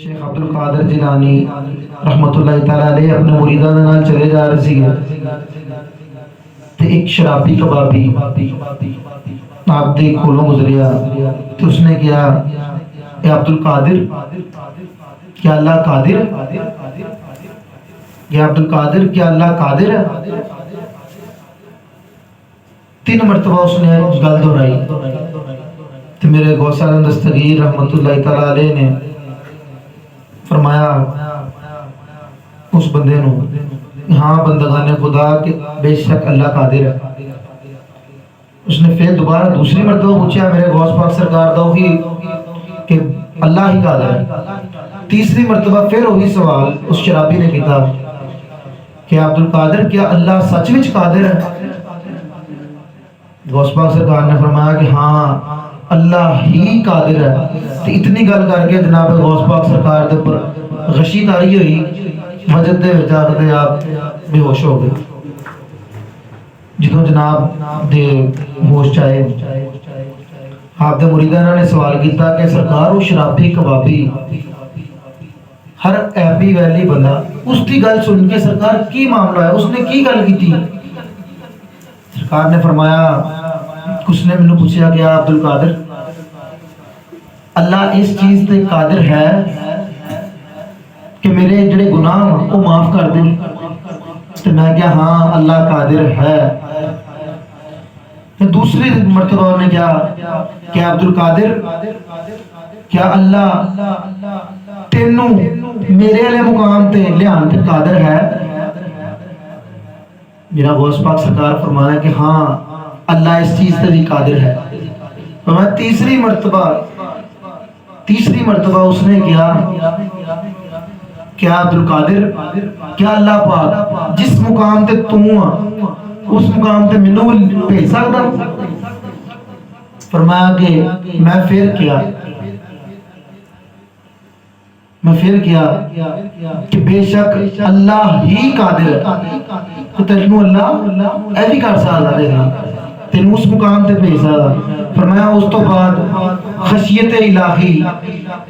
شیخ عبد القادر جیلانی رحمت اللہ تعالی علیہ اپنے مریداں دے نال چلے جا رہے سی تے ایک شرابی کبابی آپ دے کولوں گزریا تے اس نے کہا اے عبد القادر کیا اللہ قادر یا عبد القادر کیا اللہ قادر ہے؟ 3 مرتبہ اس نے گل دہرائی تو میرے غوث اعظم دستگیر رحمت اللہ تعالی علیہ نے فرمایا اس بندے نو ہاں بندگان خدا کہ بے شک اللہ قادر ہے۔ اس نے پھر دوبارہ دوسری مرتبہ پوچھا میرے غوث پاک سرکار دا وہی کہ اللہ ہی قادر ہے۔ تیسری مرتبہ پھر وہی سوال اس شرابی نے کیتا کہ عبد القادر کیا اللہ سچ وچ قادر ہے؟ غوث پاک سرکار نے فرمایا کہ ہاں اللہ ہی قادر ہے۔ تو اتنی گل کر کے جناب غوث پاک سرکار دے پر غشی تاری ہوئی، وجد دے وچارتے آپ بے ہوش ہو گئے۔ جدوں جناب دے ہوش چائے آپ دے مریداں نے سوال کیتا کہ سرکار وہ شرابی کبابی ہر ایپی ویلی بندہ اس کی گل سن کے سرکار کی معاملہ ہے، اس نے کی گل کی تھی؟ سرکار نے فرمایا اس نے مجھے پوچھا کہ عبد القادر اللہ اس چیز تے قادر ہے کہ میرے جڑے گناہ وہ معاف کر دے؟ تو میں کہا ہاں اللہ قادر ہے۔ تو دوسری مرتبہ نے کہا کہ عبد القادر کیا اللہ تینوں میرے علیہ مقام تے لیان تے قادر ہے؟ میرا غوث پاک سرکار فرمانا کہ ہاں اللہ اس چیز تے بھی قادر ہے۔ میں تیسری مرتبہ اس نے کیا کیا عبد القادر کیا اللہ پاک جس مقام تے تو اس مقام تے منو بھیج سکتا؟ فرمایا کہ میں پھر کیا کہ بے شک اللہ ہی قادر ہے تو تینوں اللہ اے بھی کر سکتا دیکھنا تینوں اس مقام تے بھیج سکتا۔ فرمایا اس تو بعد خشیت الہی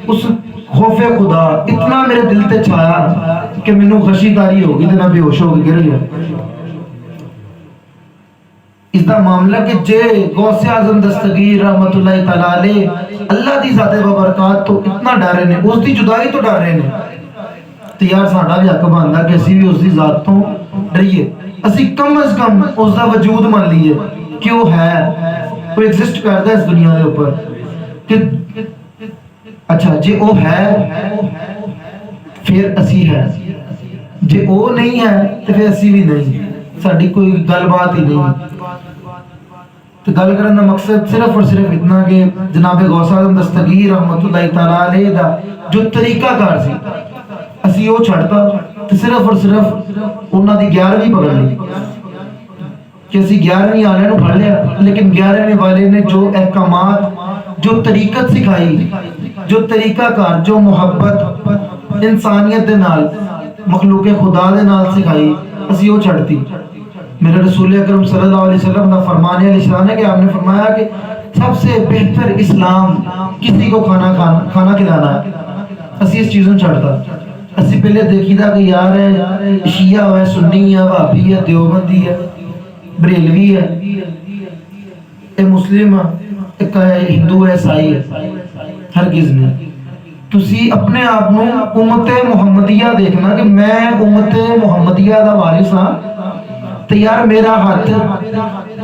اس خوف خدا اتنا میرے دل تے چھایا کہ مینوں خشی تاری ہو گئی تے میں بے ہوش ہو کے گر گیا۔ اس دا معاملہ کہ جے غوث اعظم دستگیر رحمت اللہ تعالی علیہ اللہ دی ذات بابرکات تو اتنا ڈر رہے ہیں، اس دی جدائی تو ڈر رہے ہیں، تو یار ساڈا بھی حق بندا کہ اسی بھی اس دی ذات تو ڈریے، اسی کم از کم اس دا وجود مان لیے کہ وہ ہے، وہ ایگزسٹ کرتا ہے اس دنیا دے اوپر کہ اچھا جے وہ ہے پھر اسی ہے، جے وہ نہیں ہے تو پھر اسی بھی نہیں، ساڈی کوئی گل بات ہی نہیں۔ تو گل کرنے کا مقصد صرف اور صرف اتنا کہ جناب غوث اعظم دستگیر رحمت اللہ تعالی علیہ دا جو طریقہ کار سی اسی وہ چھڑتا تو صرف اور صرف انہاں دی 11ویں پکڑ لی کہ اسی 11ویں والے نو پڑھ لیا، لیکن 11ویں والے نے جو احکامات جو طریقت سکھائی جو طریقہ کار جو محبت انسانیت دے نال مخلوق خدا دے نال سکھائی اسی وہ چھڑتی۔ میرے رسول اکرم صلی اللہ علیہ وسلم کا فرمان علیہ السلام ہے کہ آپ نے فرمایا کہ سب سے بہتر اسلام کسی کو کھانا کھلانا ہے، اسی اس چیزوں چھڑتا۔ اسی پہلے دیکھی تھا کہ یار ہے شیعہ ہے سنی ہے وہابی ہے دیوبندی ہے بریلوی ہے اے مسلم ایک ہندو ہے عیسائی ہے، ہرگز نہیں۔ تسی اپنے آپ نو امت محمدیہ دیکھنا کہ میں امت محمدیہ دا وارث ہاں، تو یار میرا ہاتھ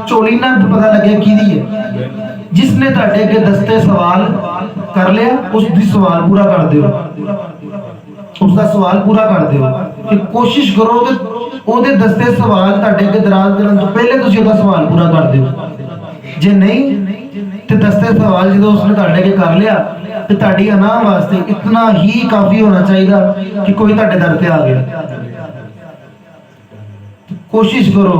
چولی نہ پتہ لگے کی دی ہے، جس نے تاڑے کے دستے سوال کر لیا اس دی سوال پورا کر دیو، اس دا سوال پورا کر دیو کہ کوشش کرو کہ او دے دستے سوال تاڑے کے دراز کرن تو پہلے تسی او دا سوال پورا کر دیو، جے نہیں تے دستے سوال جدو اس نے تاڑے کے کر لیا تے تاڑی انا واسطے اتنا ہی کافی ہونا چاہیے کہ کوئی تاڑے در تے آ گیا۔ کوشش کرو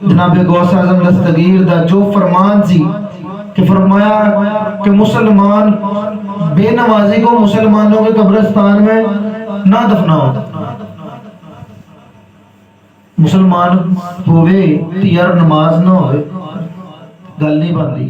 جناب غوث اعظم دستگیر دا جو فرمان سی کہ فرمایا کہ مسلمان بے نمازی کو مسلمانوں کے قبرستان میں نہ دفناؤ، مسلمان ہوئے تو یار نماز نہ ہوئے گل نہیں بنتی۔